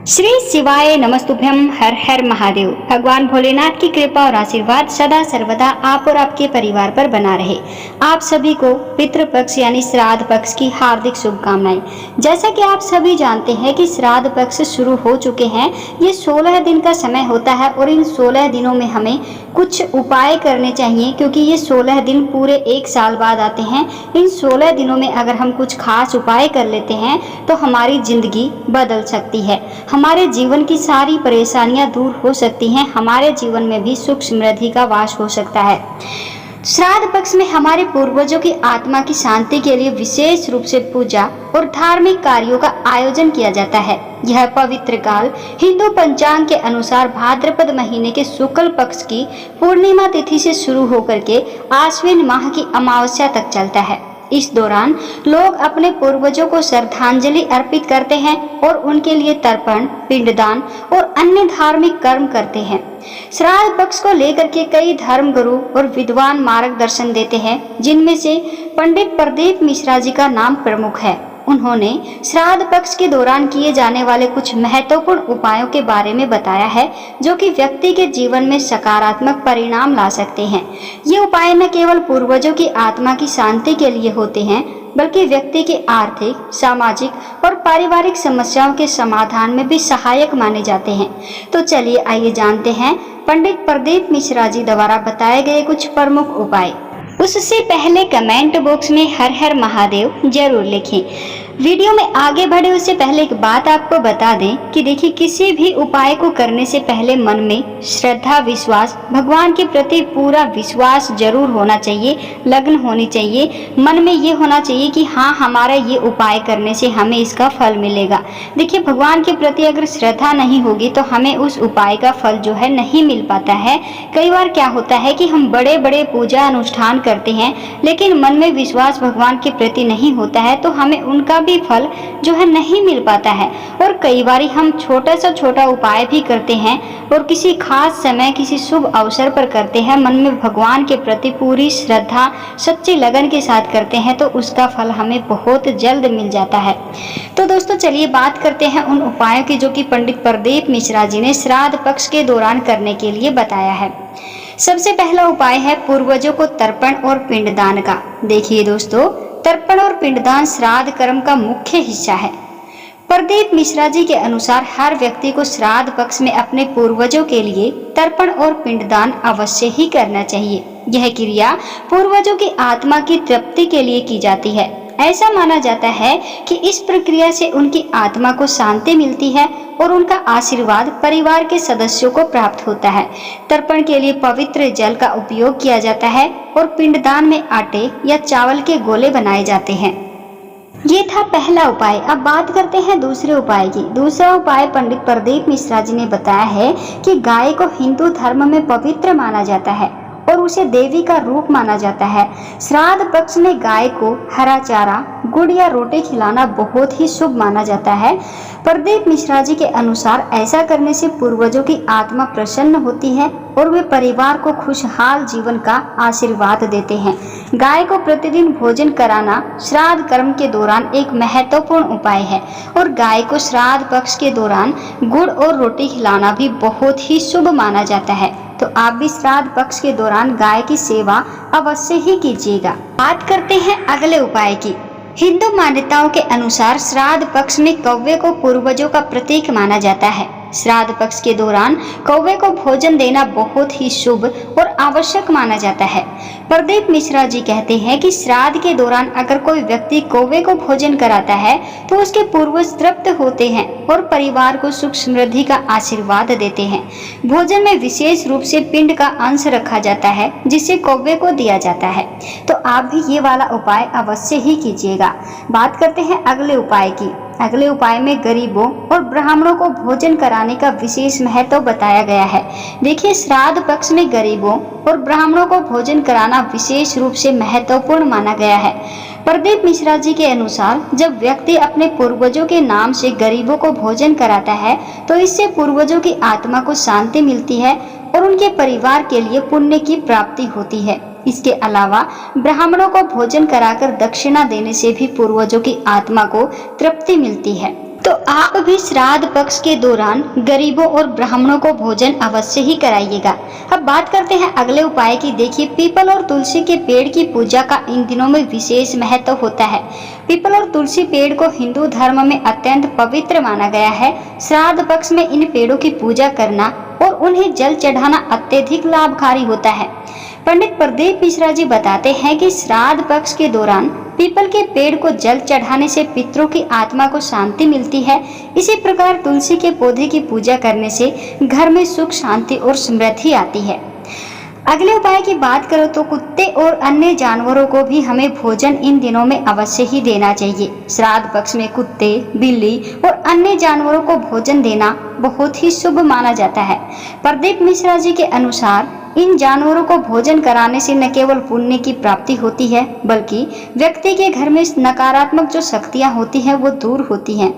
श्री शिवाय नमस्तुभ्यम। हर हर महादेव। भगवान भोलेनाथ की कृपा और आशीर्वाद सदा सर्वदा आप और आपके परिवार पर बना रहे। आप सभी को पितृपक्ष यानी श्राद्ध पक्ष की हार्दिक शुभकामनाएं। जैसा कि आप सभी जानते हैं कि श्राद्ध पक्ष शुरू हो चुके हैं। ये 16 दिन का समय होता है और इन 16 दिनों में हमें कुछ उपाय करने चाहिए, क्योंकि ये 16 दिन पूरे एक साल बाद आते हैं। इन 16 दिनों में अगर हम कुछ खास उपाय कर लेते हैं तो हमारी जिंदगी बदल सकती है, हमारे जीवन की सारी परेशानियां दूर हो सकती हैं, हमारे जीवन में भी सुख समृद्धि का वास हो सकता है। श्राद्ध पक्ष में हमारे पूर्वजों की आत्मा की शांति के लिए विशेष रूप से पूजा और धार्मिक कार्यों का आयोजन किया जाता है। यह पवित्र काल हिंदू पंचांग के अनुसार भाद्रपद महीने के शुक्ल पक्ष की पूर्णिमा तिथि से शुरू होकर के आश्विन माह की अमावस्या तक चलता है। इस दौरान लोग अपने पूर्वजों को श्रद्धांजलि अर्पित करते हैं और उनके लिए तर्पण, पिंडदान और अन्य धार्मिक कर्म करते हैं। श्राद्ध पक्ष को लेकर के कई धर्मगुरु और विद्वान मार्गदर्शन देते हैं, जिनमें से पंडित प्रदीप मिश्रा जी का नाम प्रमुख है। उन्होंने श्राद्ध पक्ष के दौरान किए जाने वाले कुछ महत्वपूर्ण उपायों के बारे में बताया है, जो कि व्यक्ति के जीवन में सकारात्मक परिणाम ला सकते हैं। ये उपाय न केवल पूर्वजों की आत्मा की शांति के लिए होते हैं, बल्कि व्यक्ति के आर्थिक, सामाजिक और पारिवारिक समस्याओं के समाधान में भी सहायक माने जाते हैं। तो चलिए आइए जानते हैं पंडित प्रदीप मिश्रा जी द्वारा बताए गए कुछ प्रमुख उपाय। उससे पहले कमेंट बॉक्स में हर हर महादेव जरूर लिखें। वीडियो में आगे बढ़े उससे पहले एक बात आपको बता दें कि देखिए, किसी भी उपाय को करने से पहले मन में श्रद्धा, विश्वास, भगवान के प्रति पूरा विश्वास जरूर होना चाहिए, लगन होनी चाहिए। मन में ये होना चाहिए कि हाँ, हमारा ये उपाय करने से हमें इसका फल मिलेगा। देखिए, भगवान के प्रति अगर श्रद्धा नहीं होगी तो हमें उस उपाय का फल जो है नहीं मिल पाता है। कई बार क्या होता है कि हम बड़े बड़े पूजा अनुष्ठान करते हैं, लेकिन मन में विश्वास भगवान के प्रति नहीं होता है, तो हमें उनका भी फल जो है नहीं मिल पाता है। और कई बार हम छोटा से छोटा उपाय भी करते हैं और किसी खास समय, किसी शुभ अवसर पर करते हैं, मन में भगवान के प्रति पूरी श्रद्धा, सच्ची लगन के साथ करते हैं, तो उसका फल हमें बहुत जल्द मिल जाता है। तो दोस्तों चलिए बात करते हैं उन उपायों की जो कि पंडित प्रदीप मिश्रा जी ने श्राद्ध पक्ष के दौरान करने के लिए बताया है। सबसे पहला उपाय है पूर्वजों को तर्पण और पिंडदान का। देखिए दोस्तों, तर्पण और पिंडदान श्राद्ध कर्म का मुख्य हिस्सा है। प्रदीप मिश्रा जी के अनुसार हर व्यक्ति को श्राद्ध पक्ष में अपने पूर्वजों के लिए तर्पण और पिंडदान अवश्य ही करना चाहिए। यह क्रिया पूर्वजों की आत्मा की तृप्ति के लिए की जाती है। ऐसा माना जाता है कि इस प्रक्रिया से उनकी आत्मा को शांति मिलती है और उनका आशीर्वाद परिवार के सदस्यों को प्राप्त होता है। तर्पण के लिए पवित्र जल का उपयोग किया जाता है और पिंडदान में आटे या चावल के गोले बनाए जाते हैं। ये था पहला उपाय। अब बात करते हैं दूसरे उपाय की। दूसरा उपाय पंडित प्रदीप मिश्रा जी ने बताया है कि गाय को हिंदू धर्म में पवित्र माना जाता है और उसे देवी का रूप माना जाता है। श्राद्ध पक्ष में गाय को हरा चारा, गुड़ या रोटी खिलाना बहुत ही शुभ माना जाता है। प्रदीप मिश्रा जी के अनुसार ऐसा करने से पूर्वजों की आत्मा प्रसन्न होती है और वे परिवार को खुशहाल जीवन का आशीर्वाद देते हैं। गाय को प्रतिदिन भोजन कराना श्राद्ध कर्म के दौरान एक महत्वपूर्ण उपाय है और गाय को श्राद्ध पक्ष के दौरान गुड़ और रोटी खिलाना भी बहुत ही शुभ माना जाता है। तो आप भी श्राद्ध पक्ष के दौरान गाय की सेवा अवश्य ही कीजिएगा। बात करते हैं अगले उपाय की। हिंदू मान्यताओं के अनुसार श्राद्ध पक्ष में कौवे को पूर्वजों का प्रतीक माना जाता है। श्राद्ध पक्ष के दौरान कौवे को भोजन देना बहुत ही शुभ और आवश्यक माना जाता है। प्रदीप मिश्रा जी कहते हैं कि श्राद्ध के दौरान अगर कोई व्यक्ति कौवे को भोजन कराता है तो उसके पूर्वज तृप्त होते हैं और परिवार को सुख समृद्धि का आशीर्वाद देते हैं। भोजन में विशेष रूप से पिंड का अंश रखा जाता है जिसे कौवे को दिया जाता है। तो आप भी ये वाला उपाय अवश्य ही कीजिएगा। बात करते हैं अगले उपाय की। अगले उपाय में गरीबों और ब्राह्मणों को भोजन कराने का विशेष महत्व बताया गया है। देखिए, श्राद्ध पक्ष में गरीबों और ब्राह्मणों को भोजन कराना विशेष रूप से महत्वपूर्ण माना गया है। प्रदीप मिश्रा जी के अनुसार जब व्यक्ति अपने पूर्वजों के नाम से गरीबों को भोजन कराता है तो इससे पूर्वजों की आत्मा को शांति मिलती है और उनके परिवार के लिए पुण्य की प्राप्ति होती है। इसके अलावा ब्राह्मणों को भोजन कराकर दक्षिणा देने से भी पूर्वजों की आत्मा को तृप्ति मिलती है। तो आप भी श्राद्ध पक्ष के दौरान गरीबों और ब्राह्मणों को भोजन अवश्य ही कराइएगा। अब बात करते हैं अगले उपाय की। देखिए, पीपल और तुलसी के पेड़ की पूजा का इन दिनों में विशेष महत्व होता है। पीपल और तुलसी पेड़ को हिंदू धर्म में अत्यंत पवित्र माना गया है। श्राद्ध पक्ष में इन पेड़ों की पूजा करना और उन्हें जल चढ़ाना अत्यधिक लाभकारी होता है। पंडित प्रदीप मिश्रा जी बताते हैं कि श्राद्ध पक्ष के दौरान पीपल के पेड़ को जल चढ़ाने से पितरों की आत्मा को शांति मिलती है। इसी प्रकार तुलसी के पौधे की पूजा करने से घर में सुख, शांति और समृद्धि आती है। अगले उपाय की बात करो तो कुत्ते और अन्य जानवरों को भी हमें भोजन इन दिनों में अवश्य ही देना चाहिए। श्राद्ध पक्ष में कुत्ते, बिल्ली और अन्य जानवरों को भोजन देना बहुत ही शुभ माना जाता है। प्रदीप मिश्रा जी के अनुसार इन जानवरों को भोजन कराने से न केवल पुण्य की प्राप्ति होती है, बल्कि व्यक्ति के घर में नकारात्मक जो शक्तियां होती हैं वो दूर होती हैं।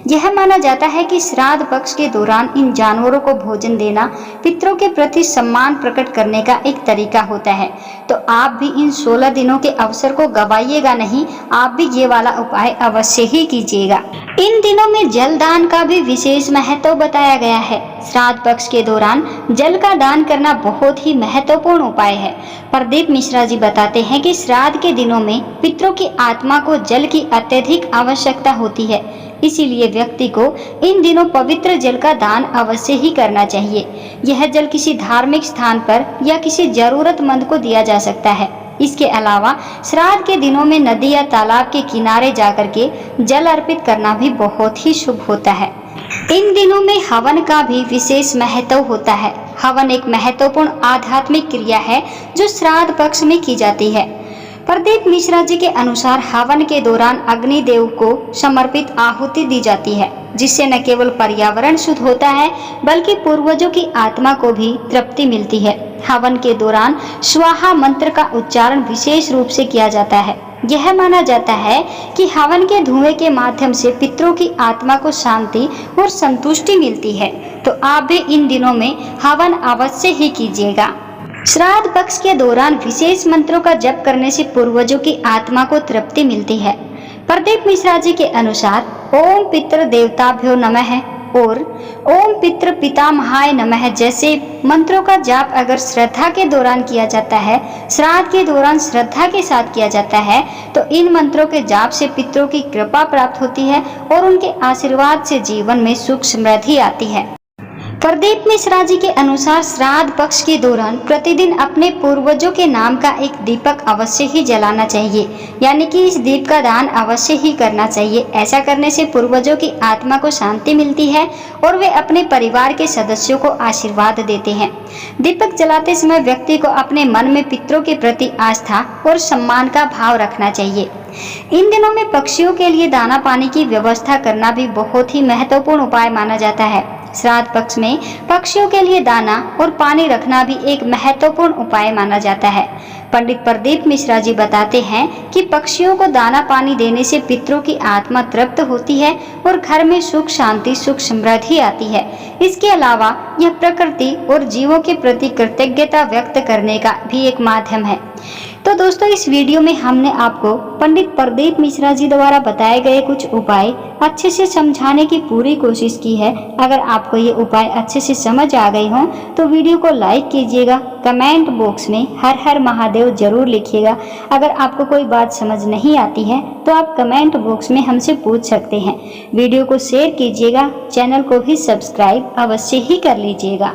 यह माना जाता है कि श्राद्ध पक्ष के दौरान इन जानवरों को भोजन देना पितरों के प्रति सम्मान प्रकट करने का एक तरीका होता है। तो आप भी इन 16 दिनों के अवसर को गवाइएगा नहीं, आप भी ये वाला उपाय अवश्य ही कीजिएगा। इन दिनों में जल दान का भी विशेष महत्व बताया गया है। श्राद्ध पक्ष के दौरान जल का दान करना बहुत ही महत्वपूर्ण उपाय है। प्रदीप मिश्रा जी बताते हैं कि श्राद्ध के दिनों में पितरों की आत्मा को जल की अत्यधिक आवश्यकता होती है, इसीलिए व्यक्ति को इन दिनों पवित्र जल का दान अवश्य ही करना चाहिए। यह जल किसी धार्मिक स्थान पर या किसी जरूरतमंद को दिया जा सकता है। इसके अलावा श्राद्ध के दिनों में नदी या तालाब के किनारे जाकर के जल अर्पित करना भी बहुत ही शुभ होता है। इन दिनों में हवन का भी विशेष महत्व होता है। हवन एक महत्वपूर्ण आध्यात्मिक क्रिया है जो श्राद्ध पक्ष में की जाती है। प्रदीप मिश्रा जी के अनुसार हवन के दौरान अग्निदेव को समर्पित आहुति दी जाती है, जिससे न केवल पर्यावरण शुद्ध होता है बल्कि पूर्वजों की आत्मा को भी तृप्ति मिलती है। हवन के दौरान स्वाहा मंत्र का उच्चारण विशेष रूप से किया जाता है। यह माना जाता है कि हवन के धुएं के माध्यम से पितरों की आत्मा को शांति और संतुष्टि मिलती है। तो आप भी इन दिनों में हवन अवश्य ही कीजिएगा। श्राद्ध पक्ष के दौरान विशेष मंत्रों का जप करने से पूर्वजों की आत्मा को तृप्ति मिलती है। प्रदीप मिश्रा जी के अनुसार ओम पितृ देवताभ्यो नमः और ओम पितृ पितामहाय नमः जैसे मंत्रों का जाप अगर श्रद्धा के दौरान किया जाता है, श्राद्ध के दौरान श्रद्धा के साथ किया जाता है, तो इन मंत्रों के जाप से पितरों की कृपा प्राप्त होती है और उनके आशीर्वाद से जीवन में सुख समृद्धि आती है। प्रदीप मिश्रा जी के अनुसार श्राद्ध पक्ष के दौरान प्रतिदिन अपने पूर्वजों के नाम का एक दीपक अवश्य ही जलाना चाहिए, यानी कि इस दीप का दान अवश्य ही करना चाहिए। ऐसा करने से पूर्वजों की आत्मा को शांति मिलती है और वे अपने परिवार के सदस्यों को आशीर्वाद देते हैं। दीपक जलाते समय व्यक्ति को अपने मन में पितरों के प्रति आस्था और सम्मान का भाव रखना चाहिए। इन दिनों में पक्षियों के लिए दाना पानी की व्यवस्था करना भी बहुत ही महत्वपूर्ण उपाय माना जाता है। श्राद्ध पक्ष में पक्षियों के लिए दाना और पानी रखना भी एक महत्वपूर्ण उपाय माना जाता है। पंडित प्रदीप मिश्रा जी बताते हैं कि पक्षियों को दाना पानी देने से पितरों की आत्मा तृप्त होती है और घर में सुख, शांति, सुख समृद्धि आती है। इसके अलावा यह प्रकृति और जीवों के प्रति कृतज्ञता व्यक्त करने का भी एक माध्यम है। तो दोस्तों, इस वीडियो में हमने आपको पंडित प्रदीप मिश्रा जी द्वारा बताए गए कुछ उपाय अच्छे से समझाने की पूरी कोशिश की है। अगर आपको ये उपाय अच्छे से समझ आ गए हों तो वीडियो को लाइक कीजिएगा, कमेंट बॉक्स में हर हर महादेव जरूर लिखिएगा। अगर आपको कोई बात समझ नहीं आती है तो आप कमेंट बॉक्स में हमसे पूछ सकते हैं। वीडियो को शेयर कीजिएगा, चैनल को भी सब्सक्राइब अवश्य ही कर लीजिएगा।